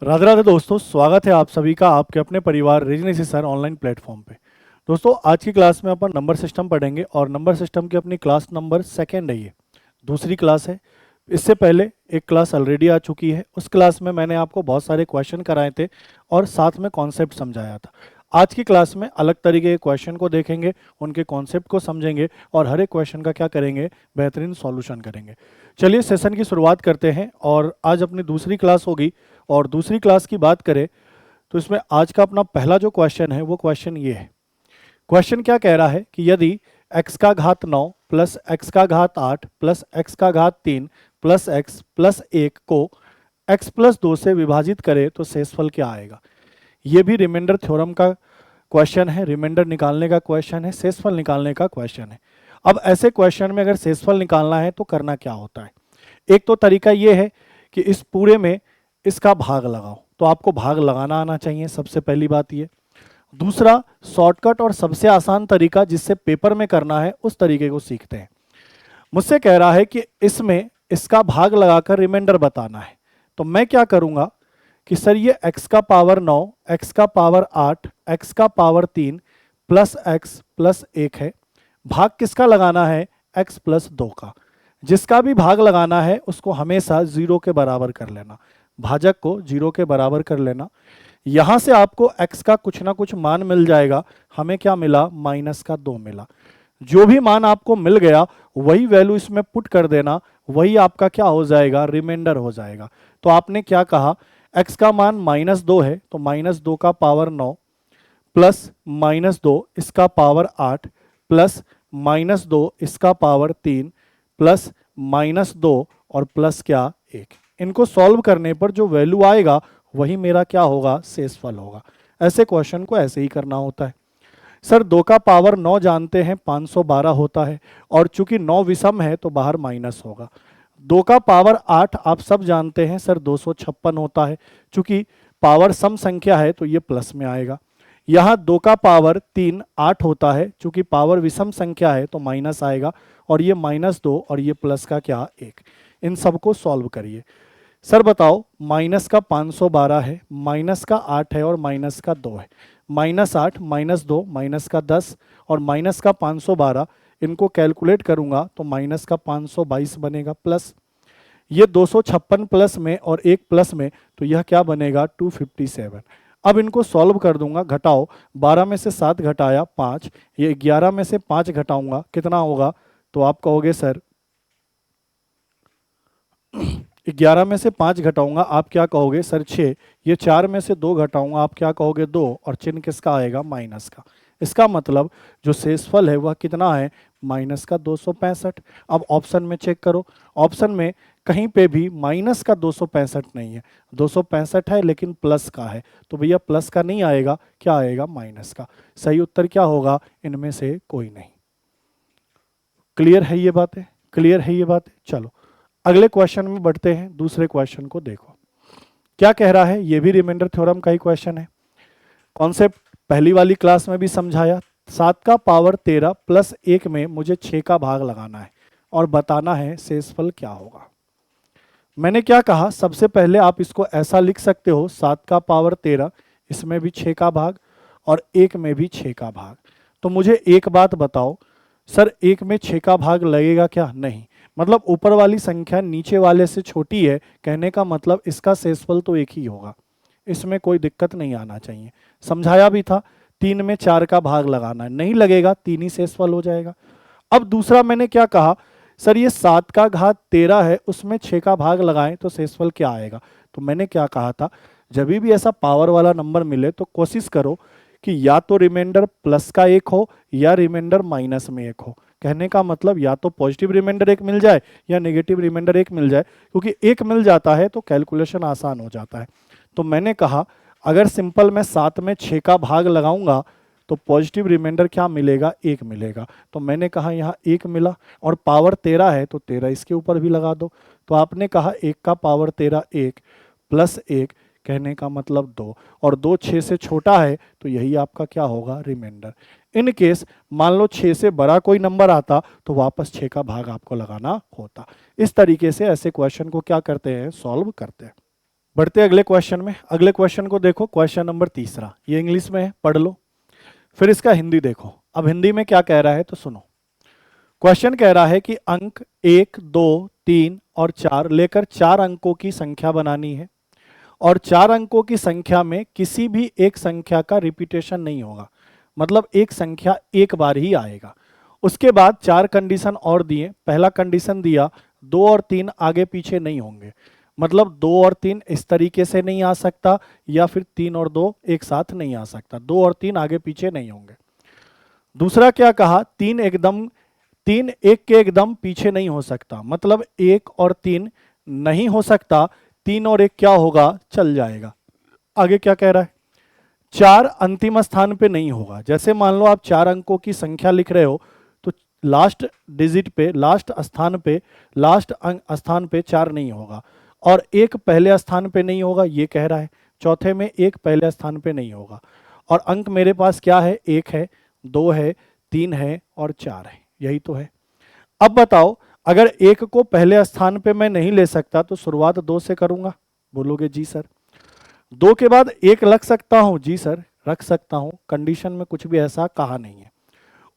राधे राधे दोस्तों, स्वागत है आप सभी का आपके अपने परिवार रेजिनेसी सर ऑनलाइन प्लेटफॉर्म पे। दोस्तों, आज की क्लास में अपन नंबर सिस्टम पढ़ेंगे और नंबर सिस्टम की अपनी क्लास नंबर सेकेंड है, ये दूसरी क्लास है। इससे पहले एक क्लास ऑलरेडी आ चुकी है। उस क्लास में मैंने आपको बहुत सारे क्वेश्चन कराए थे और साथ में कॉन्सेप्ट समझाया था। आज की क्लास में अलग तरीके के क्वेश्चन को देखेंगे, उनके कॉन्सेप्ट को समझेंगे और हर एक क्वेश्चन का क्या करेंगे, बेहतरीन सॉल्यूशन करेंगे। चलिए सेशन की शुरुआत करते हैं और आज अपनी दूसरी क्लास होगी। और दूसरी क्लास की बात करें तो इसमें आज का अपना पहला जो क्वेश्चन है वो क्वेश्चन ये है। क्वेश्चन क्या कह रहा है कि यदि x का घात 9 प्लस x का घात 8 प्लस x का घात 3 प्लस x प्लस 1 को x प्लस 2 से विभाजित करे तो शेषफल क्या आएगा। ये भी रिमाइंडर थ्योरम का क्वेश्चन है, रिमाइंडर निकालने का क्वेश्चन है, शेषफल निकालने का क्वेश्चन है। अब ऐसे क्वेश्चन में अगर शेषफल निकालना है तो करना क्या होता है। एक तो तरीका ये है कि इस पूरे में इसका भाग लगाओ, तो आपको भाग लगाना आना चाहिए, सबसे पहली बात ये। दूसरा, शॉर्टकट और सबसे आसान तरीका जिससे पेपर में करना है उस तरीके को सीखते हैं। मुझसे कह रहा है कि इसमें इसका भाग लगाकर रिमाइंडर बताना है, तो मैं क्या करूंगा कि सर ये x का पावर 9, x का पावर 8, x का पावर 3 प्लस x प्लस 1 है। भाग किसका लगाना है, x प्लस 2 का। जिसका भी भाग लगाना है उसको हमेशा 0 के बराबर कर लेना, भाजक को 0 के बराबर कर लेना। यहां से आपको x का कुछ ना कुछ मान मिल जाएगा। हमें क्या मिला, माइनस का 2 मिला। जो भी मान आपको मिल गया वही वैल्यू इसमें पुट कर देना, वही आपका क्या हो जाएगा, रिमाइंडर हो जाएगा। तो आपने क्या कहा, x का मान -2 है तो -2 का पावर 9 प्लस -2 इसका पावर 8 प्लस -2 इसका पावर 3 प्लस -2 और प्लस क्या 1। इनको सॉल्व करने पर जो वैल्यू आएगा वही मेरा क्या होगा, शेषफल होगा। ऐसे क्वेश्चन को ऐसे ही करना होता है। सर 2 का पावर 9 जानते हैं 512 होता है और चूंकि 9 विषम है तो बाहर माइनस होगा। 2 का पावर 8 आप सब जानते हैं सर 256 होता है, चूंकि पावर सम संख्या है तो ये प्लस में आएगा। यहाँ 2 का पावर 3 8 होता है, चूंकि पावर विषम संख्या है तो माइनस आएगा और ये -2 और ये प्लस का क्या 1। इन सबको सॉल्व करिए। सर बताओ, माइनस का 512 है, माइनस का 8 है और माइनस का 2 है। -8 -2 माइनस का 10 और माइनस का 512, इनको कैलकुलेट करूंगा तो माइनस का 522 बनेगा प्लस ये 256 प्लस में और 1 प्लस में, तो यह क्या बनेगा 257। अब इनको सॉल्व कर दूंगा, घटाओ 12 में से 7 घटाया 5, ये 11 में से 5 घटाऊंगा कितना होगा, तो आप कहोगे सर 11 में से 5 घटाऊंगा आप क्या कहोगे सर 6, ये 4 में से 2 घटाऊंगा आप क्या कहोगे 2 और चिन्ह किसका आएगा, माइनस का। इसका मतलब जो शेषफल है वह कितना है, माइनस का 265। अब ऑप्शन में चेक करो, ऑप्शन में कहीं पे भी माइनस का 265 नहीं है, 265 है लेकिन प्लस का है, तो भैया प्लस का नहीं आएगा, क्या आएगा, माइनस का। सही उत्तर क्या होगा, इनमें से कोई नहीं। क्लियर है ये बातें, क्लियर है ये बातें। चलो अगले क्वेश्चन में बढ़ते हैं। दूसरे क्वेश्चन को देखो क्या कह रहा है, ये भी रिमाइंडर थ्योरम का ही क्वेश्चन है। कॉन्सेप्ट पहली वाली क्लास में भी समझाया। 7 का पावर 13 प्लस 1 में मुझे 6 का भाग लगाना है और बताना है शेषफल क्या होगा। मैंने क्या कहा, सबसे पहले आप इसको ऐसा लिख सकते हो, 7 का पावर 13, इसमें भी 6 का भाग और 1 में भी 6 का भाग। तो मुझे एक बात बताओ सर, 1 में 6 का भाग लगेगा क्या, नहीं। मतलब ऊपर वाली संख्या नीचे वाले से छोटी है, कहने का मतलब इसका शेषफल तो एक ही होगा, इसमें कोई दिक्कत नहीं आना चाहिए। समझाया भी था, 3 में 4 का भाग लगाना है, नहीं लगेगा 3 ही शेषफल हो जाएगा। अब दूसरा मैंने क्या कहा, सर ये 7 का घात 13 है, उसमें 6 का भाग लगाएं तो शेषफल क्या आएगा। तो मैंने क्या कहा था, जब भी ऐसा पावर वाला नंबर मिले तो कोशिश करो कि या तो रिमाइंडर प्लस का 1 हो या रिमाइंडर माइनस में 1 हो। कहने का मतलब या तो पॉजिटिव रिमाइंडर 1 मिल जाए या नेगेटिव रिमाइंडर 1 मिल जाए, क्योंकि 1 मिल जाता है तो कैलकुलेशन आसान हो जाता है। तो मैंने कहा अगर सिंपल मैं 7 में 6 का भाग लगाऊंगा तो पॉजिटिव रिमाइंडर क्या मिलेगा, 1 मिलेगा। तो मैंने कहा यहाँ 1 मिला और पावर 13 है तो 13 इसके ऊपर भी लगा दो। तो आपने कहा 1 का पावर 13 1 प्लस 1, कहने का मतलब 2, और 2 6 से छोटा है तो यही आपका क्या होगा, रिमाइंडर। इन केस मान लो 6 से बड़ा कोई नंबर आता तो वापस 6 का भाग आपको लगाना होता। इस तरीके से ऐसे क्वेश्चन को क्या करते हैं, सॉल्व करते हैं। बढ़ते अगले क्वेश्चन में। अगले क्वेश्चन को देखो, क्वेश्चन नंबर तीसरा, ये इंग्लिश में है, पढ़ लो। फिर इसका हिंदी देखो। अब हिंदी में क्या कह रहा है तो सुनो। क्वेश्चन कह रहा है कि अंक 1, 2, 3 और 4 लेकर 4 अंकों की संख्या बनानी है और 4 अंकों की संख्या में किसी भी एक संख्या का रिपीटेशन नहीं होगा, मतलब एक संख्या एक बार ही आएगा। उसके बाद 4 कंडीशन और दिए। पहला कंडीशन दिया 2 और 3 आगे पीछे नहीं होंगे, मतलब 2 और 3 इस तरीके से नहीं आ सकता, या फिर 3 और 2 एक साथ नहीं आ सकता, 2 और 3 आगे पीछे नहीं होंगे। दूसरा क्या कहा, 3 एक के एकदम पीछे नहीं हो सकता, मतलब 1 और 3 नहीं हो सकता, 3 और 1 क्या होगा, चल जाएगा। आगे क्या कह रहा है, 4 अंतिम स्थान पे नहीं होगा। जैसे मान लो आप 4 अंकों की संख्या लिख रहे हो तो लास्ट डिजिट पे, लास्ट स्थान पे, लास्ट स्थान पे 4 नहीं होगा, और 1 पहले स्थान पे नहीं होगा, ये कह रहा है। चौथे में 1 पहले स्थान पे नहीं होगा, और अंक मेरे पास क्या है, 1 है, 2 है, 3 है और 4 है, यही तो है। अब बताओ, अगर 1 को पहले स्थान पे मैं नहीं ले सकता तो शुरुआत 2 से करूंगा। बोलोगे जी सर। 2 के बाद 1 रख सकता हूं, जी सर रख सकता हूं, कंडीशन में कुछ भी ऐसा कहा नहीं है।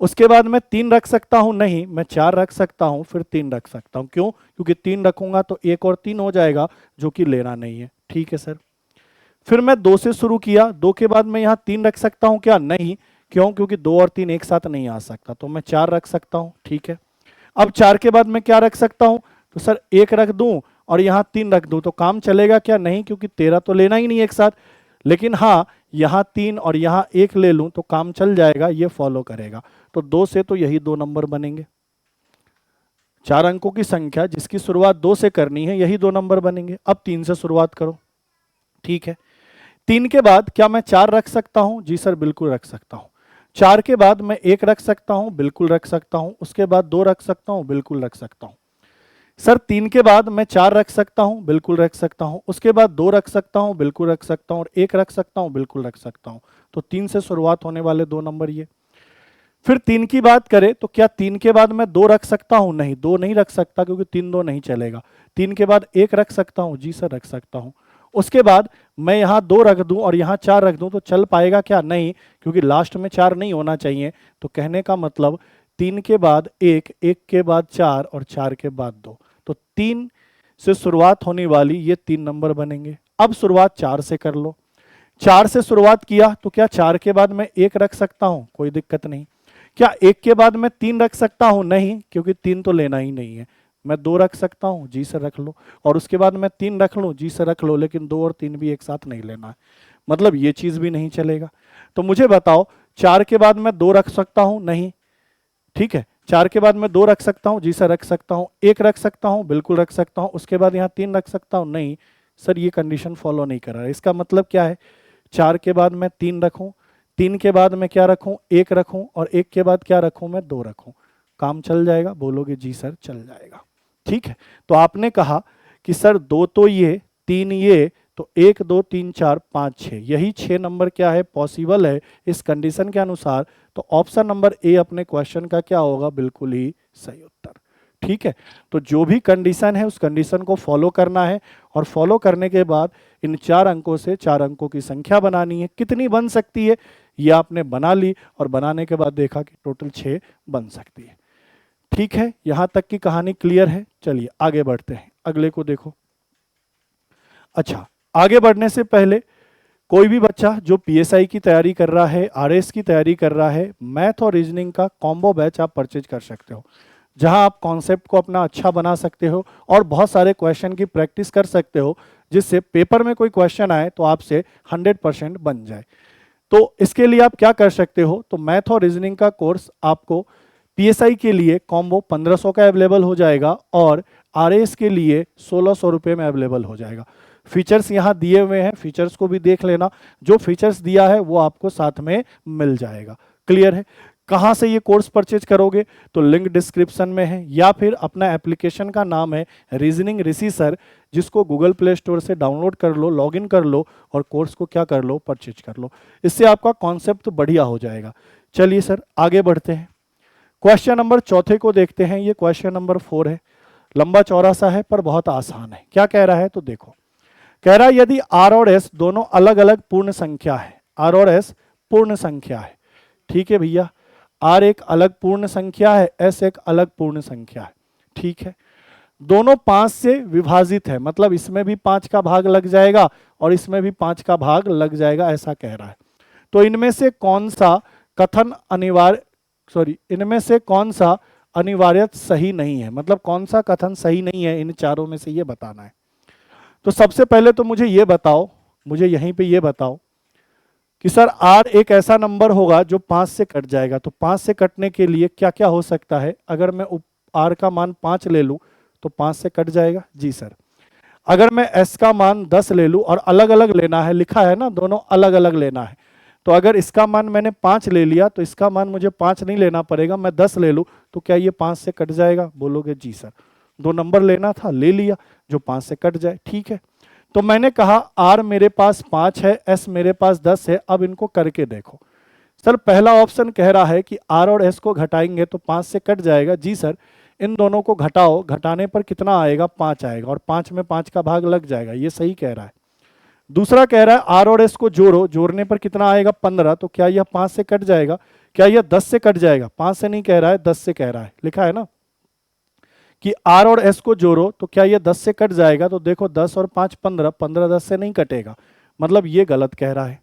उसके बाद मैं 3 रख सकता हूं, नहीं, मैं 4 रख सकता हूं, फिर 3 रख सकता हूं। क्यों? क्योंकि 3 रखूंगा तो 1 और 3 हो जाएगा, जो कि लेना नहीं है। ठीक है सर। फिर मैं 2 से शुरू किया, 2 के बाद मैं यहां 3 रख सकता हूं क्या? नहीं। क्यों? क्योंकि 2 और 3 एक साथ नहीं आ सकता, तो मैं 4 रख सकता हूं। ठीक है। अब 4 के बाद मैं क्या रख सकता हूं, तो सर 1 रख दूं और यहां 3 रख दूं तो काम चलेगा क्या? नहीं, क्योंकि 13 तो लेना ही नहीं एक साथ। लेकिन हाँ, यहां 3 और यहां 1 ले लूं तो काम चल जाएगा, ये फॉलो करेगा। तो 2 से तो यही 2 नंबर बनेंगे। 4 अंकों की संख्या जिसकी शुरुआत 2 से करनी है, यही 2 नंबर बनेंगे। अब 3 से शुरुआत करो। ठीक है। 3 के बाद क्या मैं 4 रख सकता हूं? जी सर बिल्कुल रख सकता हूं। 4 के बाद मैं 1 रख सकता हूं, बिल्कुल रख सकता हूं। उसके बाद 2 रख सकता हूं, बिल्कुल रख सकता हूं। सर 3 के बाद मैं 4 रख सकता हूं, बिल्कुल रख सकता हूं। उसके बाद 2 रख सकता हूं, बिल्कुल रख सकता हूं, और 1 रख सकता हूं, बिल्कुल रख सकता हूं। तो 3 से शुरुआत होने वाले 2 नंबर ये। फिर 3 की बात करें तो क्या 3 के बाद मैं 2 रख सकता हूं? नहीं, 2 नहीं रख सकता, क्योंकि 3 2 नहीं चलेगा। 3 के बाद 1 रख सकता हूं, जी सर रख सकता हूं। उसके बाद मैं यहां 2 रख दूं और यहां 4 रख दूं तो चल पाएगा क्या? नहीं, क्योंकि लास्ट में 4 नहीं होना चाहिए। तो कहने का मतलब 3 के बाद 1, 1 के बाद 4 और 4 के बाद 2, तो 3 से शुरुआत होने वाली ये 3 नंबर बनेंगे। अब शुरुआत 4 से कर लो। 4 से शुरुआत किया तो क्या 4 के बाद मैं 1 रख सकता हूं? कोई दिक्कत नहीं। क्या 1 के बाद मैं 3 रख सकता हूं? नहीं, क्योंकि 3 तो लेना ही नहीं है। मैं 2 रख सकता हूं, जी सर रख लो। और उसके बाद मैं 3 रख लूं, जी सर रख लो, लेकिन 2 और 3 भी एक साथ नहीं लेना है, मतलब ये चीज भी नहीं चलेगा। तो मुझे बताओ, 4 के बाद मैं 2 रख सकता हूं? नहीं। ठीक है। 4 के बाद मैं 2 रख सकता हूं, जी सर रख सकता हूं। 1 रख सकता हूं, बिल्कुल रख सकता हूं। उसके बाद यहां 3 रख सकता हूं? नहीं सर, ये कंडीशन फॉलो नहीं कर रहा है। इसका मतलब क्या है, 4 के बाद मैं 3 रखूं, 3 के बाद मैं क्या रखूं? 1 रखूं, और 1 के बाद क्या रखूं? मैं 2 रखूं। काम चल जाएगा? बोलोगे जी सर चल जाएगा। ठीक है। तो आपने कहा कि सर 2 तो ये, 3 ये, तो 1 2 3 4 5 6, यही 6 नंबर क्या है? पॉसिबल है इस कंडीशन के अनुसार। तो ऑप्शन नंबर ए अपने क्वेश्चन का क्या होगा? बिल्कुल ही सही उत्तर। ठीक है। तो जो भी कंडीशन है उस कंडीशन को फॉलो करना है, और फॉलो करने के बाद इन 4 अंकों से 4 अंकों की संख्या बनानी है। कितनी बन सकती है ये आपने बना ली, और बनाने के बाद देखा कि टोटल 6 बन सकती है। ठीक है, यहां तक की कहानी क्लियर है। चलिए आगे बढ़ते हैं, अगले को देखो। अच्छा, आगे बढ़ने से पहले कोई भी बच्चा जो पीएसआई की तैयारी कर रहा है, आरएस की तैयारी कर रहा है, मैथ और रीजनिंग का कॉम्बो बैच आप परचेज कर सकते हो, जहां आप कॉन्सेप्ट को अपना अच्छा बना सकते हो और बहुत सारे क्वेश्चन की प्रैक्टिस कर सकते हो, जिससे पेपर में कोई क्वेश्चन आए तो आपसे 100% बन जाए। तो इसके लिए आप क्या कर सकते हो, तो मैथ और रीजनिंग का कोर्स आपको पीएसआई के लिए कॉम्बो 1500 का अवेलेबल हो जाएगा, और आरएस के लिए 1600 रुपये में अवेलेबल हो जाएगा। फीचर्स यहाँ दिए हुए हैं, फीचर्स को भी देख लेना। जो फीचर्स दिया है वो आपको साथ में मिल जाएगा। क्लियर है? कहाँ से ये कोर्स परचेज करोगे, तो लिंक डिस्क्रिप्शन में है, या फिर अपना एप्लीकेशन का नाम है रीजनिंग ऋषि सर, जिसको गूगल प्ले स्टोर से डाउनलोड कर लो, लॉगिन कर लो, और कोर्स को क्या कर लो? परचेज कर लो। इससे आपका कॉन्सेप्ट बढ़िया हो जाएगा। चलिए सर आगे बढ़ते हैं। क्वेश्चन नंबर चौथे को देखते हैं। ये क्वेश्चन नंबर 4 है, लंबा चौड़ा सा है पर बहुत आसान है। क्या कह रहा है तो देखो, कह रहा है यदि आर और एस दोनों अलग अलग पूर्ण संख्या है, आर और एस पूर्ण संख्या है, ठीक है भैया, आर एक अलग पूर्ण संख्या है, एस एक अलग पूर्ण संख्या है, ठीक है, दोनों 5 से विभाजित है, मतलब इसमें भी 5 का भाग लग जाएगा और इसमें भी 5 का भाग लग जाएगा, ऐसा कह रहा है। तो इनमें से कौन सा कथन इनमें से कौन सा अनिवार्यत सही नहीं है, मतलब कौन सा कथन सही नहीं है, इन चारों में से ये बताना है। तो सबसे पहले तो मुझे ये बताओ, मुझे यहीं पे ये बताओ कि सर आर एक ऐसा नंबर होगा जो 5 से कट जाएगा, तो 5 से कटने के लिए क्या क्या हो सकता है, अगर मैं आर का मान 5 ले लूं तो 5 से कट जाएगा, जी सर। अगर मैं एस का मान 10 ले लूं, और अलग अलग लेना है, लिखा है ना, दोनों अलग अलग लेना है, तो अगर इसका मान मैंने 5 ले लिया तो इसका मान मुझे 5 नहीं लेना पड़ेगा, मैं 10 ले लूं तो क्या ये 5 से कट जाएगा, बोलोगे जी सर। 2 नंबर लेना था, ले लिया जो 5 से कट जाए, ठीक है। तो मैंने कहा आर मेरे पास 5 है, एस मेरे पास 10 है, अब इनको करके देखो। सर पहला ऑप्शन कह रहा है कि आर और एस को घटाएंगे तो 5 से कट जाएगा, जी सर। इन दोनों को घटाओ, घटाने पर कितना आएगा, 5 आएगा, और 5 में 5 का भाग लग जाएगा, ये सही कह रहा है। दूसरा कह रहा है आर और एस को जोड़ो, जोड़ने पर कितना आएगा, 15, तो क्या यह 5 से कट जाएगा, क्या यह 10 से कट जाएगा, 5 से नहीं कह रहा है, 10 से कह रहा है, लिखा है ना कि आर और एस को जोड़ो, तो क्या यह 10 से कट जाएगा, तो देखो 10 और 5 15, 15 10 से नहीं कटेगा, मतलब ये गलत कह रहा है।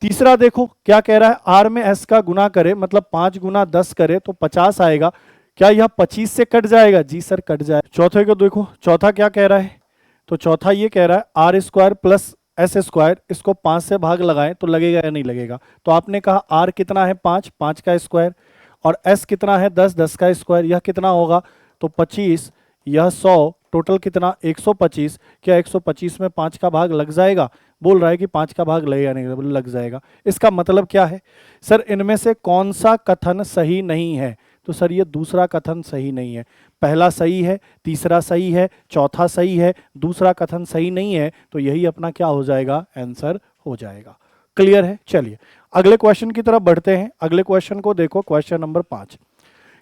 तीसरा देखो क्या कह रहा है, आर में एस का गुना करे, मतलब 5 गुना 10 करे तो 50 आएगा, क्या यह 25 से कट जाएगा, जी सर कट जाए। चौथे को देखो, चौथा क्या कह रहा है, तो चौथा ये कह रहा है R square plus S square, इसको 5 से भाग लगाएं तो लगेगा या नहीं लगेगा, तो आपने कहा आर कितना है 5, 5 का स्क्वायर, और एस कितना है 10, 10 का स्क्वायर, यह कितना होगा, तो 25, यह 100, टोटल कितना 125, क्या 125 में 5 का भाग लग जाएगा, बोल रहा है कि 5 का भाग लगेगा नहीं, लग जाएगा। इसका मतलब क्या है, सर इनमें से कौन सा कथन सही नहीं है, तो सर ये दूसरा कथन सही नहीं है, पहला सही है, तीसरा सही है, चौथा सही है, दूसरा कथन सही नहीं है, तो यही अपना क्या हो जाएगा, आंसर हो जाएगा। क्लियर है, चलिए अगले क्वेश्चन की तरफ बढ़ते हैं। अगले क्वेश्चन को देखो, क्वेश्चन नंबर 5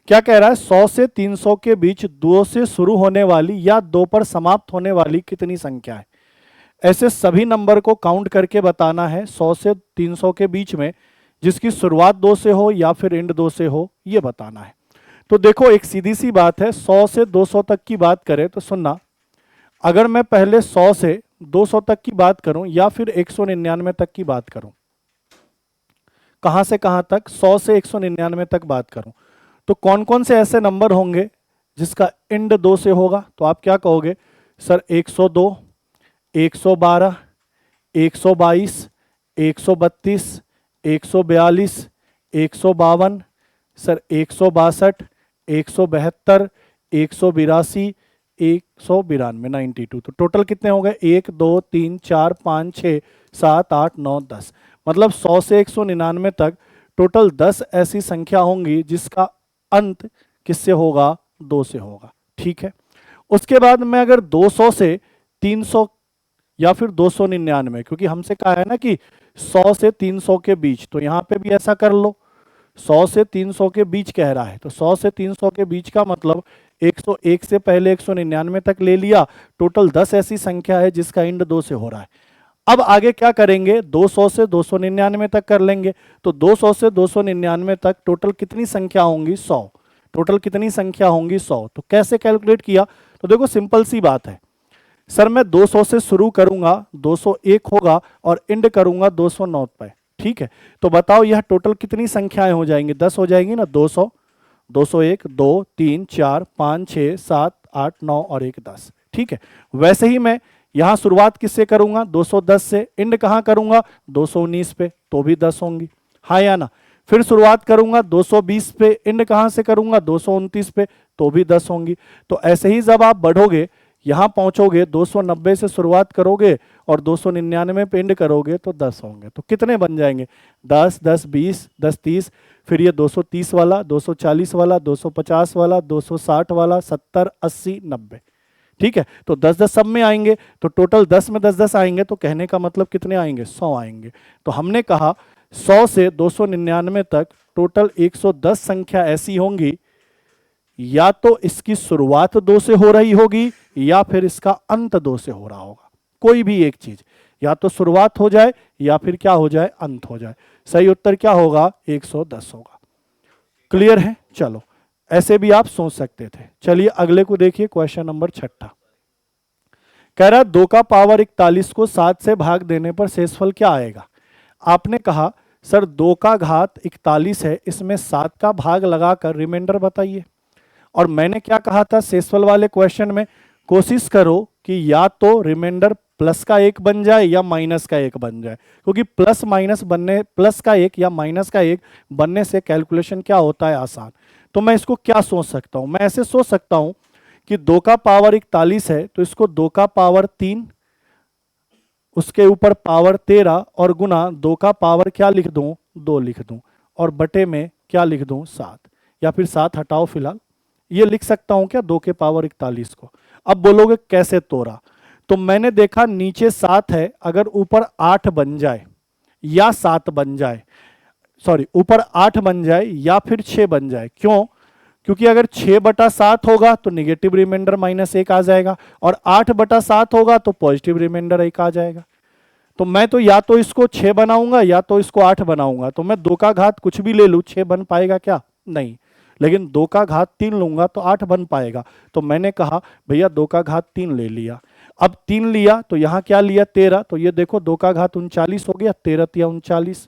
क्या कह रहा है, 100 से 300 के बीच 2 से शुरू होने वाली या 2 पर समाप्त होने वाली कितनी संख्या है। ऐसे सभी नंबर को काउंट करके बताना है 100 से 300 के बीच में, जिसकी शुरुआत 2 से हो या फिर एंड 2 से हो, ये बताना है। तो देखो एक सीधी सी बात है, 100 से 200 तक की बात करें तो सुनना, अगर मैं पहले 100 से 200 तक की बात करूं या फिर 199 तक की बात करूं, कहां से कहां तक, 100 से 199 तक बात करूं, तो कौन कौन से ऐसे नंबर होंगे जिसका एंड 2 से होगा, तो आप क्या कहोगे, सर 102, 112, 122, 132, 142, 152, सर 162, 172, 182, 192, 92, तो टोटल कितने हो गए, 1 2 3 4 5 6 7 8 9 10, मतलब 100 से 199 तक टोटल 10 ऐसी संख्या होंगी जिसका अंत किससे होगा, 2 से होगा, ठीक है। उसके बाद मैं अगर 200 से 300 या फिर 299, क्योंकि हमसे कहा है ना कि 100 से 300 के बीच, तो यहां पे भी ऐसा कर लो, 100 से 300 के बीच कह रहा है, तो 100 से 300 के बीच का मतलब 101 से पहले 199 तक ले लिया, टोटल 10 ऐसी संख्या है जिसका एंड 2 से हो रहा है। अब आगे क्या करेंगे, 200 से 299 तक कर लेंगे, तो 200 से 299 तक टोटल कितनी संख्या होंगी, 100, टोटल कितनी संख्या होंगी, 100। तो कैसे कैलकुलेट किया, तो देखो सिंपल सी बात है, सर मैं 200 से शुरू करूंगा, 201 होगा और एंड करूंगा 209 पे, ठीक है। तो बताओ यह टोटल कितनी संख्याएं हो जाएंगी, 10 हो जाएंगी ना, 200, 201, 2 3 4 5 6 7 8 9 और 1 10, ठीक है। वैसे ही मैं यहां शुरुआत किससे करूंगा, 210 से, एंड कहां करूंगा, 219 पे, तो भी 10 होंगी, हाँ या ना। फिर शुरुआत करूंगा 220 पे, एंड कहां से करूंगा, 229 पे, तो भी 10 होंगी। तो ऐसे ही जब आप बढ़ोगे, यहां पहुंचोगे, 290 से शुरुआत करोगे और 299 पे एंड करोगे तो 10 होंगे। तो कितने बन जाएंगे, 10 10 20 10 30, फिर ये 230 वाला, 240 वाला, 250 वाला, 260 वाला, 70 80 90, ठीक है। तो 10 10 सब में आएंगे, तो टोटल 10 में 10 10 आएंगे, तो कहने का मतलब कितने आएंगे, 100 आएंगे। तो हमने कहा 100 से 299 तक टोटल 110 संख्या ऐसी होंगी, या तो इसकी शुरुआत 2 से हो रही होगी या फिर इसका अंत 2 से हो रहा होगा, कोई भी एक चीज, या तो शुरुआत हो जाए या फिर क्या हो जाए, अंत हो जाए। सही उत्तर क्या होगा, 110 होगा। क्लियर है? चलो, ऐसे भी आप सोच सकते थे। चलिए अगले को देखिए, क्वेश्चन नंबर 6 कह रहा है 2 का पावर 41 को 7 से भाग देने पर शेषफल क्या आएगा। आपने कहा सर 2 का घात 41 है, इसमें 7 का भाग लगाकर रिमाइंडर बताइए। और मैंने क्या कहा था शेषफल वाले क्वेश्चन में, कोशिश करो कि या तो रिमाइंडर प्लस का 1 बन जाए या माइनस का 1 बन जाए, क्योंकि प्लस माइनस बनने, प्लस का 1 या माइनस का 1 बनने से कैलकुलेशन क्या होता है, आसान। तो मैं इसको क्या सोच सकता हूं, मैं ऐसे सोच सकता हूं कि 2 का पावर 41 है तो इसको 2 का पावर 3, उसके ऊपर पावर 13 और गुना 2 का पावर क्या लिख दूं, 2 लिख दूं, और बटे में क्या लिख दूं, 7, या फिर 7 हटाओ फिलहाल, ये लिख सकता हूं क्या 2 के पावर 41 को। अब बोलोगे कैसे तोड़ा, तो मैंने देखा नीचे 7 है, अगर ऊपर 8 बन जाए या 7 बन जाए, सॉरी ऊपर 8 बन जाए या फिर 6 बन जाए, क्यों, क्योंकि अगर 6/7 होगा तो निगेटिव रिमाइंडर -1 आ जाएगा, और 8/7 होगा तो पॉजिटिव रिमाइंडर 1 आ जाएगा। तो मैं तो या तो इसको 6 बनाऊंगा या तो इसको 8 बनाऊंगा। तो मैं 2 का घात कुछ भी ले लूं, 6 बन पाएगा क्या, नहीं। लेकिन 2 का घात 3 लूंगा तो 8 बन पाएगा। तो मैंने कहा भैया 2 का घात 3 ले लिया। अब 3 लिया तो यहां क्या लिया, 13, तो ये देखो 2 का घात 39 हो गया, 13 या 39,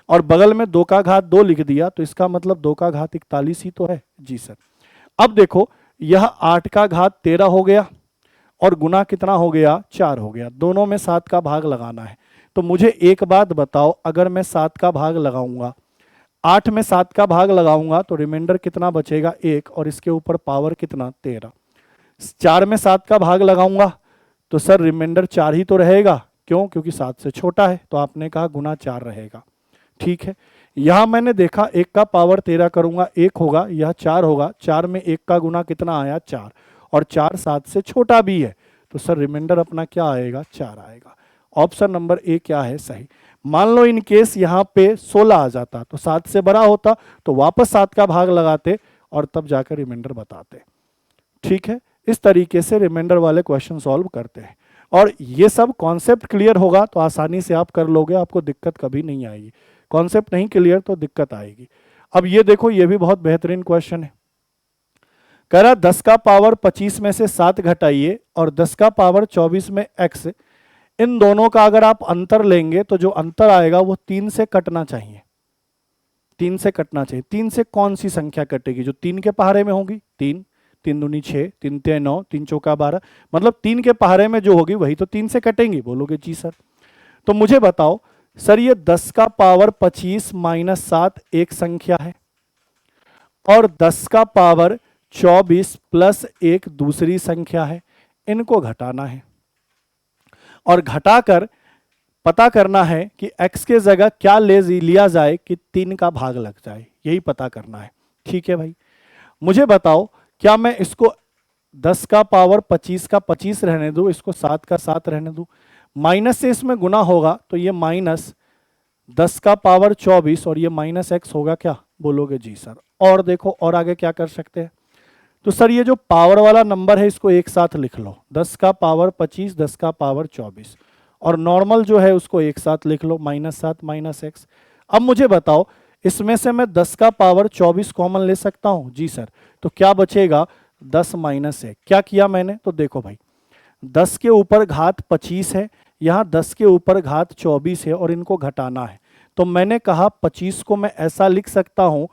और बगल में 2 का घात 2 लिख दिया, तो इसका मतलब 2 का घात 41 ही तो है। जी सर। अब देखो यह 8 का घात 13 हो गया और गुना कितना हो गया, 4 हो गया, दोनों में 7 का भाग लगाना है। तो मुझे एक बात बताओ, अगर मैं 7 का भाग लगाऊंगा, 8 में 7 का भाग लगाऊंगा तो रिमाइंडर कितना बचेगा, 1, और इसके ऊपर पावर कितना, 13। 4 में 7 का भाग लगाऊंगा तो सर रिमाइंडर 4 ही तो रहेगा, क्यों, क्योंकि 7 से छोटा है, तो आपने कहा गुना 4 रहेगा। ठीक है, यहां मैंने देखा 1 का पावर 13 करूंगा 1 होगा, यह 4 होगा, 4 में 1 का गुना कितना आया, 4, और 4 7 से छोटा भी है, तो सर रिमाइंडर अपना क्या आएगा, 4 आएगा। ऑप्शन नंबर ए क्या है सही। मान लो इन केस यहाँ पे 16 आ जाता तो 7 से बड़ा होता, तो वापस 7 का भाग लगाते और तब जाकर रिमाइंडर बताते। ठीक है, इस तरीके से रिमाइंडर वाले क्वेश्चन सॉल्व करते हैं, और ये सब कॉन्सेप्ट क्लियर होगा तो आसानी से आप कर लोगे, आपको दिक्कत कभी नहीं आएगी। कॉन्सेप्ट नहीं क्लियर तो दिक्कत आएगी। अब ये देखो, ये भी बहुत बेहतरीन क्वेश्चन है। कह रहा 10 का पावर 25 में से 7 घटाइए और 10 का पावर 24 में x, इन दोनों का अगर आप अंतर लेंगे तो जो अंतर आएगा वो 3 से कटना चाहिए। 3 से कटना चाहिए। 3 से कौन सी संख्या कटेगी, जो 3 के पहाड़े में होगी, 3, 3 दूनी 6, 3 तिया 9, 3 चौका 12, मतलब 3 के पहाड़े में जो होगी वही तो 3 से कटेंगी। बोलोगे जी सर। तो मुझे बताओ सर, ये 10 का पावर 25 माइनस 7 एक संख्या है, और 10 का पावर 24 प्लस 1 दूसरी संख्या है। इनको घटाना है और घटाकर पता करना है कि x के जगह क्या ले लिया जाए कि 3 का भाग लग जाए, यही पता करना है। ठीक है भाई, मुझे बताओ क्या मैं इसको 10 का पावर 25 का 25 रहने दूं, इसको 7 का 7 रहने दूं, माइनस से इसमें गुना होगा तो ये माइनस 10 का पावर 24 और ये माइनस x होगा क्या, बोलोगे जी सर। और देखो और आगे क्या कर सकते हैं, तो सर ये जो पावर वाला नंबर है इसको एक साथ लिख लो, 10 का पावर 25, 10 का पावर 24, और नॉर्मल जो है उसको एक साथ लिख लो, -7 माइनस एक्स। अब मुझे बताओ इसमें से मैं 10 का पावर 24 कॉमन ले सकता हूं, जी सर। तो क्या बचेगा, 10 माइनस 1। क्या किया मैंने, तो देखो भाई 10 के ऊपर घात 25 है, यहाँ 10 के ऊपर घात 24 है और इनको घटाना है। तो मैंने कहा 25 को मैं ऐसा लिख सकता हूं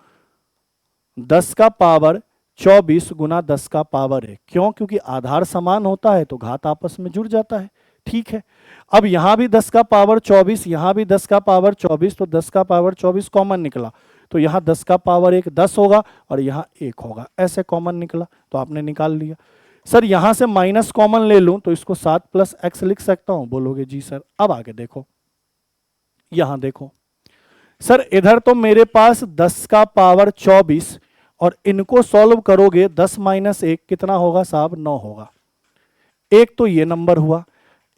10 का पावर 24 गुना 10 का पावर 1, क्यों, क्योंकि आधार समान होता है तो घात आपस में जुड़ जाता है। ठीक है, अब यहां भी 10 का पावर 24, यहां भी 10 का पावर 24, तो 10 का पावर 24 कॉमन निकला, तो यहां 10 का पावर 1 10 होगा और यहां 1 होगा, ऐसे कॉमन निकला तो आपने निकाल लिया। सर यहां से माइनस कॉमन ले लूं तो इसको 7 प्लस एक्स लिख सकता हूं, बोलोगे जी सर। अब आगे देखो, यहां देखो सर, इधर तो मेरे पास 10 का पावर 24 और इनको सॉल्व करोगे 10 माइनस 1 कितना होगा साहब, 9 होगा। एक तो ये नंबर हुआ,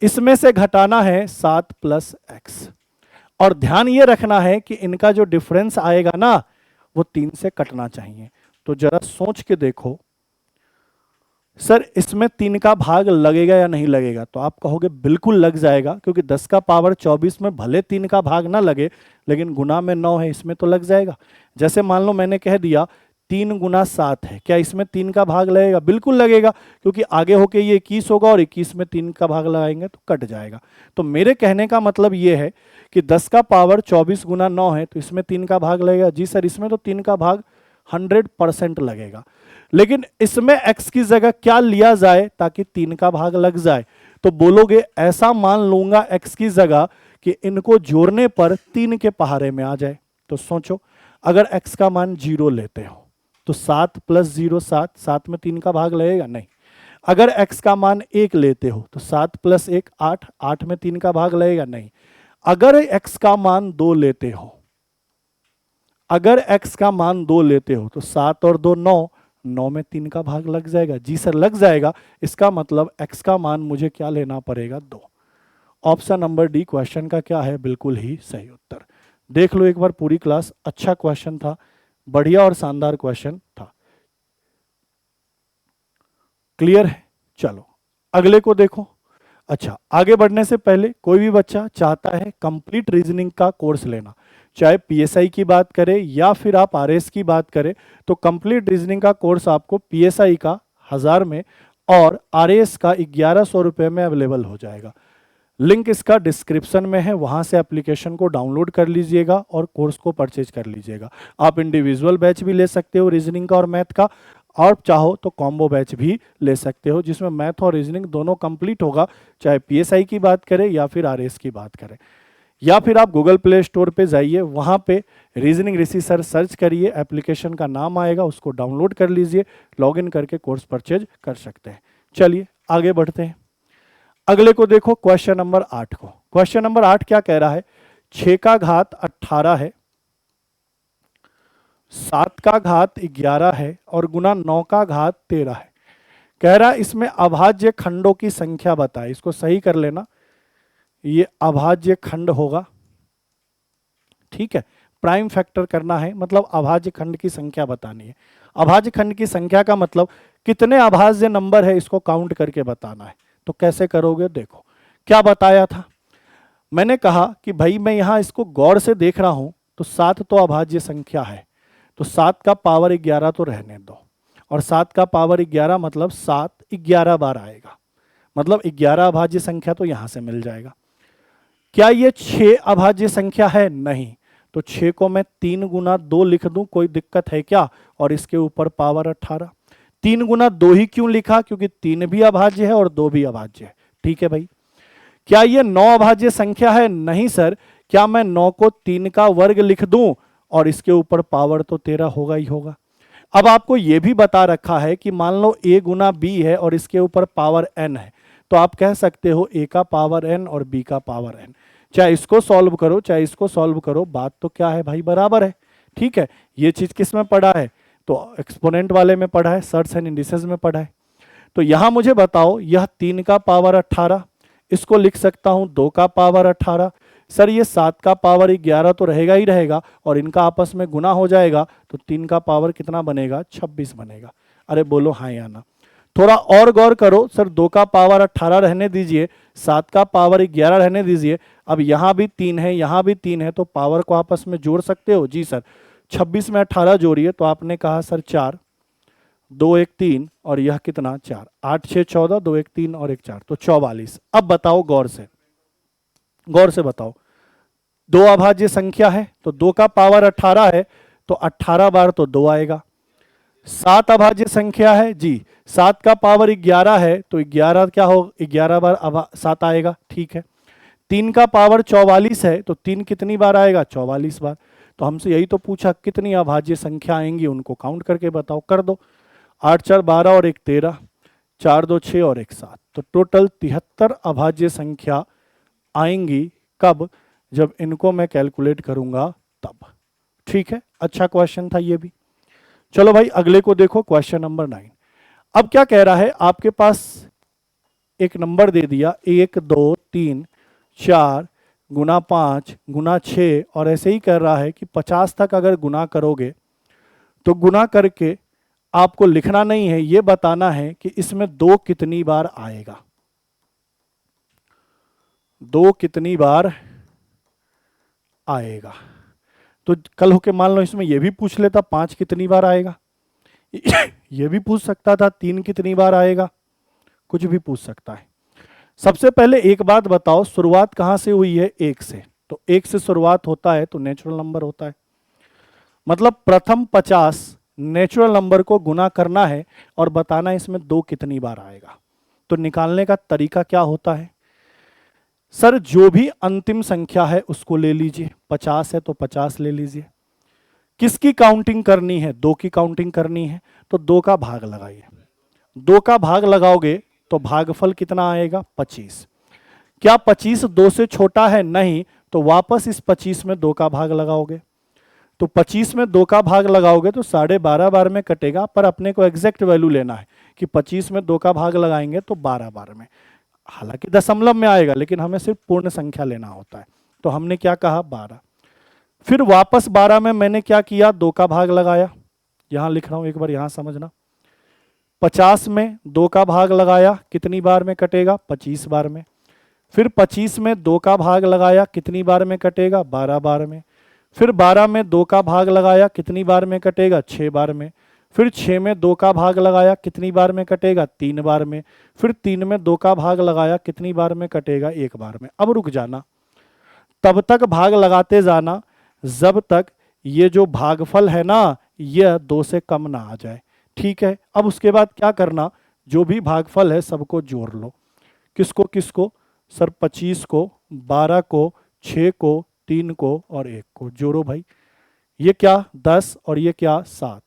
इसमें से घटाना है 7 प्लस एक्स, और ध्यान ये रखना है कि इनका जो डिफरेंस आएगा ना वो 3 से कटना चाहिए। तो जरा सोच के देखो, सर इसमें 3 का भाग लगेगा या नहीं लगेगा, तो आप कहोगे बिल्कुल लग जाएगा, क्योंकि 10 का पावर 24 में भले 3 का भाग ना लगे, लेकिन गुना में 9 है, इसमें तो लग जाएगा। जैसे मान लो मैंने कह दिया 3 गुना 7 है, क्या इसमें 3 का भाग लगेगा? बिल्कुल लगेगा, क्योंकि आगे होके ये 21 होगा और 21 में 3 का भाग लगाएंगे तो कट जाएगा। तो मेरे कहने का मतलब ये है कि 10 का पावर 24 गुना 9 है, तो इसमें 3 का भाग लगेगा। जी सर, इसमें तो 3 का भाग 100% लगेगा, लेकिन इसमें x की जगह क्या लिया जाए ताकि 3 का भाग लग जाए? तो बोलोगे ऐसा मान लूंगा x की जगह कि इनको जोड़ने पर 3 के पहाड़े में आ जाए। तो सोचो, अगर x का मान 0 लेते हो तो 7 प्लस 0 7, 7 में 3 का भाग लगेगा? नहीं। अगर x का मान 1 लेते हो तो 7 प्लस 1 8, 8 में 3 का भाग लगेगा? नहीं। अगर x का मान 2 लेते हो, अगर x का मान 2 लेते हो तो 7 और 2 9, 9 में 3 का भाग लग जाएगा। जी सर लग जाएगा, इसका मतलब x का मान मुझे क्या लेना पड़ेगा? 2। ऑप्शन नंबर डी क्वेश्चन का क्या है? बिल्कुल ही सही उत्तर। देख लो एक बार पूरी क्लास, अच्छा क्वेश्चन था, बढ़िया और शानदार क्वेश्चन था। क्लियर है? चलो अगले को देखो। अच्छा, आगे बढ़ने से पहले कोई भी बच्चा चाहता है कंप्लीट रीजनिंग का कोर्स लेना, चाहे पीएसआई की बात करें या फिर आप आरएस की बात करें, तो कंप्लीट रीजनिंग का कोर्स आपको पीएसआई का 1000 में और आरएस का 1100 रुपये में अवेलेबल हो जाएगा। लिंक इसका डिस्क्रिप्शन में है, वहां से एप्लीकेशन को डाउनलोड कर लीजिएगा और कोर्स को परचेज कर लीजिएगा। आप इंडिविजुअल बैच भी ले सकते हो रीजनिंग का और मैथ का, और चाहो तो कॉम्बो बैच भी ले सकते हो जिसमें मैथ और रीजनिंग दोनों कंप्लीट होगा, चाहे पीएसआई की बात करें या फिर आरएस की बात करें। या फिर आप गूगल प्ले स्टोर पे जाइए, वहाँ पे रीजनिंग ऋषि सर सर्च करिए, एप्लीकेशन का नाम आएगा, उसको डाउनलोड कर लीजिए, लॉगिन करके कोर्स परचेज कर सकते हैं। चलिए आगे बढ़ते हैं, अगले को देखो क्वेश्चन नंबर 8 को। क्वेश्चन नंबर 8 क्या कह रहा है? 6 का घात 18 है, 7 का घात 11 है और गुना 9 का घात 13 है। कह रहा है इसमें अभाज्य खंडों की संख्या बताए। इसको सही कर लेना, ये अभाज्य खंड होगा, ठीक है। प्राइम फैक्टर करना है, मतलब अभाज्य खंड की संख्या बतानी है। अभाज्य खंड की संख्या का मतलब कितने अभाज्य नंबर है इसको काउंट करके बताना है। तो कैसे करोगे? देखो क्या बताया था, मैंने कहा कि भाई मैं यहां इसको गौर से देख रहा हूं, तो 7 तो अभाज्य संख्या है, तो 7 का पावर 11 तो रहने दो, और 7 का पावर 11 मतलब 7 11 बार आएगा, मतलब 11 अभाज्य संख्या तो यहां से मिल जाएगा। क्या ये 6 अभाज्य संख्या है? नहीं। तो 6 को मैं 3 गुना 2 लिख दूं, कोई दिक्कत है क्या? और इसके ऊपर पावर 18। 3 गुना 2 ही क्यों लिखा? क्योंकि 3 भी अभाज्य है और 2 भी अभाज्य है, ठीक है भाई। क्या ये 9 अभाज्य संख्या है? नहीं सर। क्या मैं 9 को 3 का वर्ग लिख दूं और इसके ऊपर पावर तो 13 होगा ही होगा। अब आपको यह भी बता रखा है कि मान लो a गुना b है और इसके ऊपर पावर n है, तो आप कह सकते हो a का पावर n और b का पावर n। चाहे इसको सॉल्व करो चाहे इसको सॉल्व करो, बात तो क्या है भाई? बराबर है, ठीक है। ये चीज किस में पढ़ा है? तो एक्सपोनेंट वाले में पढ़ा है, सर्ट्स एंड इंडिसेस में पढ़ा है। तो यहां मुझे बताओ, यह 3 का पावर 18, इसको लिख सकता हूं 2 का पावर 18। सर ये 7 का पावर 11 तो रहेगा ही रहेगा, और इनका आपस में गुना हो जाएगा, तो 3 का पावर कितना बनेगा? 26 बनेगा। अरे बोलो हाँ या ना। थोड़ा और गौर करो, सर 2 का पावर 18 रहने दीजिए, 7 का पावर 11 रहने दीजिए। अब यहां भी 3 है, यहां भी 3 है, तो पावर को आपस में जोड़ सकते हो? जी सर। 26 में 18 जोड़िए, तो आपने कहा सर 4, 2 1 3 और यह कितना? 4, 8 6 14, 2 1 3 और 1 4, तो 44। अब बताओ गौर से, गौर से बताओ, 2 अभाज्य संख्या है तो 2 का पावर 18 है, तो 18 बार तो 2 आएगा। 7 अभाज्य संख्या है जी, 7 का पावर 11 है, तो 11 क्या हो? 11 बार 7 आएगा, ठीक है। 3 का पावर 44 है, तो 3 कितनी बार आएगा? 44 बार। तो हमसे यही तो पूछा कितनी अभाज्य संख्या आएंगी, उनको काउंट करके बताओ। कर दो, 8 4 12 और 1 13, 4 2 6 और 1 7, तो टोटल 73 अभाज्य संख्या आएंगी। कब? जब इनको मैं कैलकुलेट करूंगा तब, ठीक है। अच्छा क्वेश्चन था ये भी। चलो भाई अगले को देखो, क्वेश्चन नंबर 9। अब क्या कह रहा है? आपके पास एक नंबर दे दिया 1 2 3 4 गुना 5 गुना 6, और ऐसे ही कर रहा है कि 50 तक अगर गुना करोगे तो गुना करके आपको लिखना नहीं है, ये बताना है कि इसमें 2 कितनी बार आएगा, 2 कितनी बार आएगा। तो कल होके मान लो इसमें ये भी पूछ लेता 5 कितनी बार आएगा, ये भी पूछ सकता था 3 कितनी बार आएगा, कुछ भी पूछ सकता है। सबसे पहले एक बात बताओ, शुरुआत कहां से हुई है? 1 से। तो 1 से शुरुआत होता है तो नेचुरल नंबर होता है, मतलब प्रथम 50 नेचुरल नंबर को गुना करना है और बताना इसमें 2 कितनी बार आएगा। तो निकालने का तरीका क्या होता है? सर जो भी अंतिम संख्या है उसको ले लीजिए, 50 है तो 50 ले लीजिए। किसकी काउंटिंग करनी है? 2 की काउंटिंग करनी है, तो 2 का भाग लगाइए। 2 का भाग लगाओगे तो भागफल कितना आएगा? 25। क्या 25 2 से छोटा है? नहीं। तो वापस इस 25 में 2 का भाग लगाओगे, तो 25 में 2 का भाग लगाओगे तो 12.5 बार में कटेगा, पर अपने को एग्जैक्ट वैल्यू लेना है कि 25 में 2 का भाग लगाएंगे तो 12 बार में, हालांकि दशमलव में आएगा लेकिन हमें सिर्फ पूर्ण संख्या लेना होता है। तो हमने क्या कहा? 12। फिर वापस 12 में मैंने क्या किया? 2 का भाग लगाया, यहां लिख रहा हूं एक बार यहां समझना। 50 में 2 का भाग लगाया, कितनी बार में कटेगा? 25 बार में। फिर 25 में 2 का भाग लगाया, कितनी बार में कटेगा? 12 बार में। फिर 12 में 2 का भाग लगाया, कितनी बार में कटेगा? 6 बार में। फिर 6 में 2 का भाग लगाया, कितनी बार में कटेगा? 3 बार में। फिर 3 में 2 का भाग लगाया, कितनी बार में कटेगा? 1 बार में। अब रुक जाना, तब तक भाग लगाते जाना जब तक ये जो भागफल है ना यह 2 से कम ना आ जाए, ठीक है। अब उसके बाद क्या करना? जो भी भागफल है सबको जोड़ लो। किसको किसको? सर 25 को, 12 को, 6 को, 3 को और 1 को जोड़ो भाई। ये क्या? 10 और ये क्या? 7।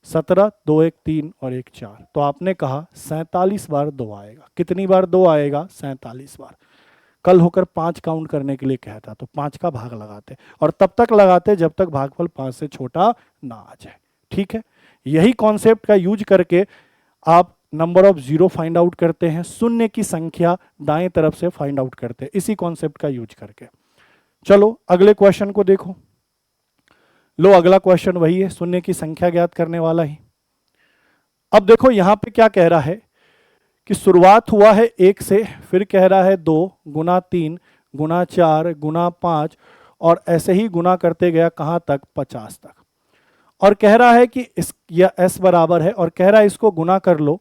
17, 2 1 3 और 1 4। तो आपने कहा 47 बार 2 आएगा। कितनी बार 2 आएगा? 47 बार। कल होकर 5 काउंट करने के लिए कहता तो 5 का भाग लगाते, और तब तक लगाते जब तक भागफल 5 से छोटा ना आ जाए, ठीक है। यही कॉन्सेप्ट का यूज करके आप number of zero find out करते हैं, शून्य की संख्या दाएं तरफ से फाइंड आउट करते हैं, इसी कॉन्सेप्ट का यूज करके। चलो अगले क्वेश्चन को देखो। लो अगला क्वेश्चन वही है, शून्य की संख्या ज्ञात करने वाला ही। अब देखो यहां पे क्या कह रहा है कि शुरुआत हुआ है 1 से, फिर कह रहा है 2 गुना 3 गुना 4 गुना 5 और ऐसे ही गुना करते गया कहां तक? 50 तक। और कह रहा है कि इस यह s बराबर है, और कह रहा है इसको गुना कर लो।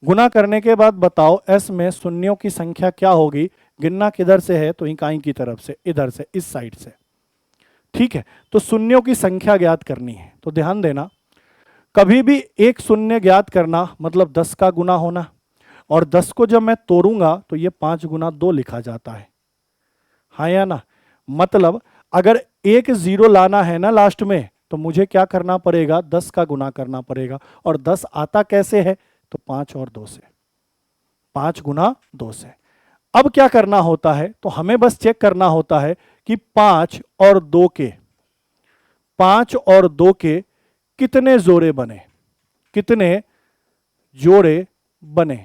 गुना करने के बाद बताओ s में शून्यों की संख्या क्या होगी? गिनना किधर से है? तो इकाई की तरफ से, इधर से, इस साइड से, ठीक है। तो शून्यों की संख्या ज्ञात करनी है। तो ध्यान देना, कभी भी एक शून्य ज्ञात करना मतलब 10 का गुना होना, और 10 को जब मैं तोड़ूंगा तो ये 5 गुना 2 लिखा जाता है, हाँ या ना? मतलब अगर एक जीरो लाना है ना लास्ट में, तो मुझे क्या करना पड़ेगा? 10 का गुना करना पड़ेगा। और 10 आता कैसे है? तो 5 और 2 से, 5 गुना 2 से। अब क्या करना होता है? तो हमें बस चेक करना होता है कि 5 और 2 के, 5 और 2 के कितने जोड़े बने, कितने जोड़े बने।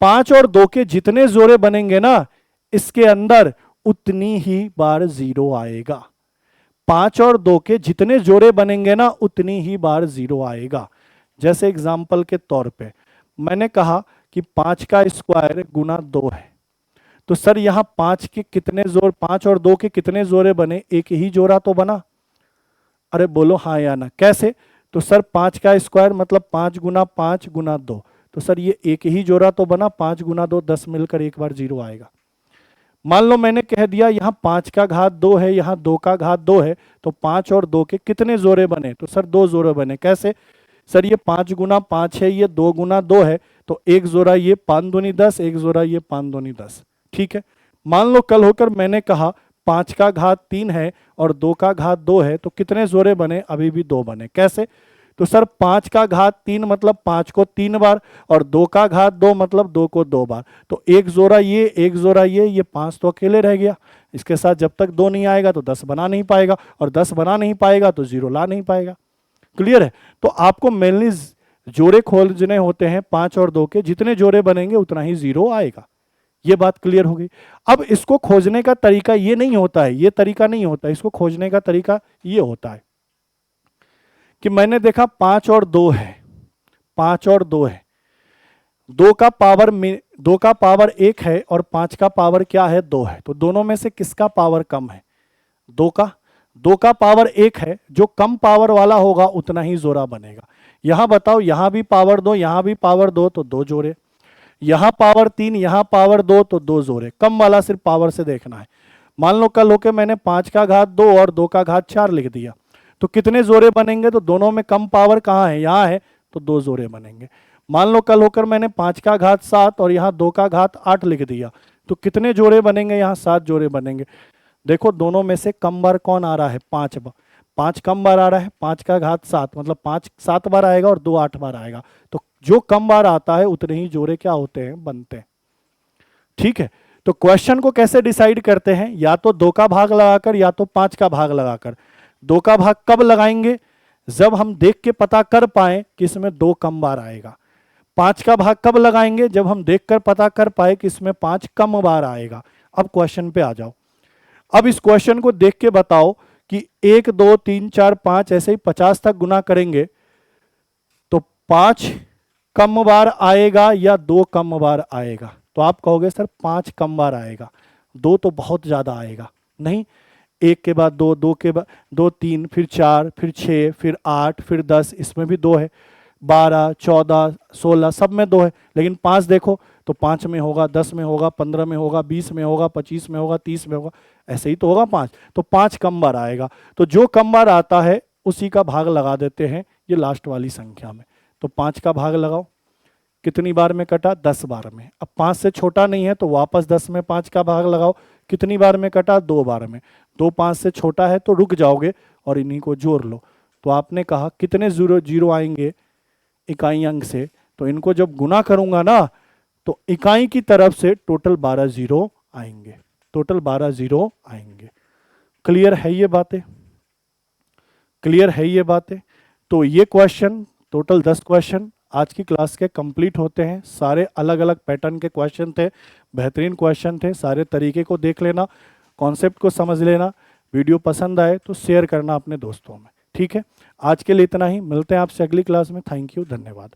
5 और 2 के जितने जोड़े बनेंगे ना, इसके अंदर उतनी ही बार जीरो आएगा। 5 और 2 के जितने जोड़े बनेंगे ना, उतनी ही बार जीरो आएगा। जैसे एग्जाम्पल के तौर पे मैंने कहा कि 5 का स्क्वायर गुना 2 है, तो सर यहां 5 के कितने जोड़, 5 और 2 के कितने जोड़े बने? एक ही जोड़ा तो बना। अरे बोलो हाँ या ना, कैसे? तो सर 5 का स्क्वायर मतलब 5 गुना 5 गुना 2, तो सर ये एक ही जोड़ा तो बना, 5 गुना 2 10 मिलकर एक बार जीरो आएगा। मान लो मैंने कह दिया यहां 5 का घात 2 है, यहां 2 का घात 2 है, तो 5 और 2 के कितने जोड़े बने? तो सर 2 जोड़े बने। कैसे? सर ये 5 गुना 5 है, ये 2 गुना 2 है, तो एक जोड़ा ये 5 दूनी 10, एक जोड़ा ये 5 दूनी 10, ठीक है। मान लो कल होकर मैंने कहा 5 का घात 3 है और 2 का घात 2 है, तो कितने जोड़े बने? अभी भी 2 बने। कैसे? तो सर 5 का घात 3 मतलब 5 को 3 बार, और 2 का घात 2 मतलब 2 को 2 बार, तो एक जोड़ा ये, एक जोड़ा ये 5 तो अकेले रह गया। इसके साथ जब तक 2 नहीं आएगा तो 10 बना नहीं पाएगा, और 10 बना नहीं पाएगा तो जीरो ला नहीं पाएगा। क्लियर है? तो आपको मेनली जोड़े खोजने होते हैं 5 और 2 के, जितने जोड़े बनेंगे उतना ही जीरो आएगा। ये बात क्लियर हो गई। अब इसको खोजने का तरीका ये नहीं होता है, ये तरीका नहीं होता, इसको खोजने का तरीका ये होता है कि मैंने देखा 5 और 2 है, 5 और 2 है, 2 का पावर 1 है और 5 का पावर क्या है, 2 है। तो दोनों में से किसका पावर कम है, 2 का पावर 1 है, जो कम पावर वाला होगा उतना ही जोड़ा बनेगा। यहां बताओ, यहां भी पावर 2, यहां भी पावर 2, तो 2 जोड़े, यहां पावर 3, यहां पावर 2, तो 2 जोड़े। कम वाला सिर्फ पावर से देखना है। मान लो कल होके मैंने 5 का घात 2 और 2 का घात 4 लिख दिया, तो कितने जोड़े बनेंगे, तो दोनों में कम पावर कहाँ है, यहाँ है, तो 2 जोड़े बनेंगे। मान लो कल होकर मैंने 5 का घात 7 और यहाँ 2 का घात 8 लिख दिया, तो कितने जोड़े बनेंगे, यहाँ 7 जोड़े बनेंगे। देखो दोनों में से कम बार कौन आ रहा है, 5 कम बार आ रहा है, 5 का घात 7 मतलब 5 7 बार आएगा और 2 8 बार आएगा। तो जो कम बार आता है उतने ही जोड़े क्या होते हैं, बनते हैं। ठीक है, तो क्वेश्चन को कैसे डिसाइड करते हैं, या तो 2 का भाग लगाकर या तो 5 का भाग लगाकर। 2 का भाग कब लगाएंगे, जब हम देख के पता कर पाए कि इसमें 2 कम बार आएगा। 5 का भाग कब लगाएंगे, जब हम देखकर पता कर पाए कि इसमें 5 कम बार आएगा। अब क्वेश्चन पे आ जाओ। अब इस क्वेश्चन को देख के बताओ कि 1 2 3 4 5 ऐसे ही 50 तक गुना करेंगे तो 5 कम बार आएगा या 2 कम बार आएगा। तो आप कहोगे सर 5 कम बार आएगा, 2 तो बहुत ज्यादा आएगा। नहीं, 1 के बाद 2, 2 के बाद 2 3, फिर 4, फिर 6, फिर 8, फिर 10, इसमें भी 2 है, 12 14 16 सब में 2 है। लेकिन 5 देखो तो 5 में होगा, 10 में होगा, 15 में होगा, 20 में होगा, 25 में होगा, 30 में होगा, ऐसे ही तो होगा 5। तो 5 कम बार आएगा। तो जो कम बार आता है उसी का भाग लगा देते हैं ये लास्ट वाली संख्या में। तो 5 का भाग लगाओ, कितनी बार में कटा, 10 बार में। अब 5 से छोटा नहीं है तो वापस 10 में 5 का भाग लगाओ, कितनी बार में कटा, 2 बार में। 2 5 से छोटा है तो रुक जाओगे और इन्हीं को जोड़ लो। तो आपने कहा कितने जीरो आएंगे इकाई अंक से, तो इनको जब गुना करूंगा ना तो इकाई की तरफ से टोटल 12 जीरो आएंगे, टोटल 12 जीरो आएंगे। क्लियर है ये बातें, क्लियर है ये बातें। तो ये क्वेश्चन टोटल 10 क्वेश्चन आज की क्लास के कंप्लीट होते हैं। सारे अलग अलग पैटर्न के क्वेश्चन थे, बेहतरीन क्वेश्चन थे। सारे तरीके को देख लेना, कॉन्सेप्ट को समझ लेना। वीडियो पसंद आए तो शेयर करना अपने दोस्तों में। ठीक है, आज के लिए इतना ही, मिलते हैं आपसे अगली क्लास में। थैंक यू, धन्यवाद।